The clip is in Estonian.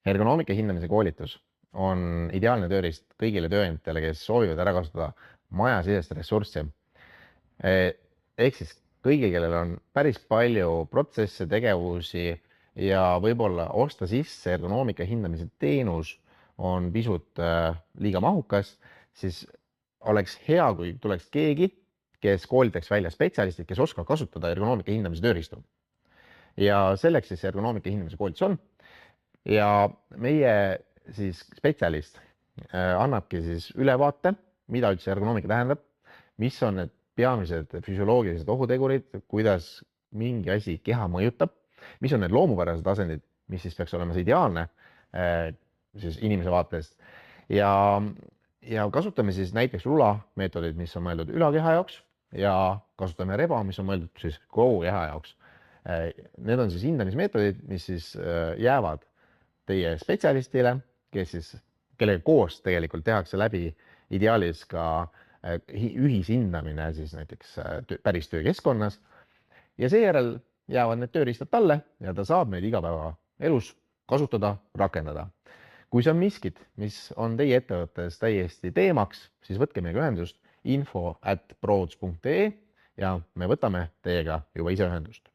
Ergonoomika hindamise koolitus on ideaalne tööriist kõigile tööandjatele, kes soovivad ära kasutada majasisest ressurssi. Ehk siis kõigil, kellel on päris palju protsesse, tegevusi ja võib-olla osta sisse ergonoomika hindamise teenus on pisut liiga mahukas, siis oleks hea, kui tuleks keegi, kes koolitaks välja spetsialistid, kes oskavad kasutada ergonoomika hindamise tööriistu. Ja selleks siis ergonoomika hindamise koolitus on. Ja meie siis spetsialist annabki siis ülevaate, mida üldse ergonoomika tähendab, mis on need peamised füsioloogilised ohutegurid, kuidas mingi asi keha mõjutab, mis on need loomupärased asendid, mis siis peaks olema see ideaalne siis inimese vaatest. Ja kasutame siis näiteks rula meetodid, mis on mõeldud ülakeha jaoks ja kasutame reba, mis on mõeldud siis kogu keha jaoks. Need on siis hindamismeetodid, mis siis jäävad teie spetsialistile, kellega koos tegelikult tehakse läbi ideaalis ka ühishindamine siis näiteks päris töökeskkonnas. Ja seejärel jäävad need tööriistad talle ja ta saab neid igapäevaelus kasutada, rakendada. Kui see on miskit, mis on teie ettevõttes täiesti teemaks, siis võtke meiega ühendust info@prods.ee ja me võtame teiega juba ise ühendust.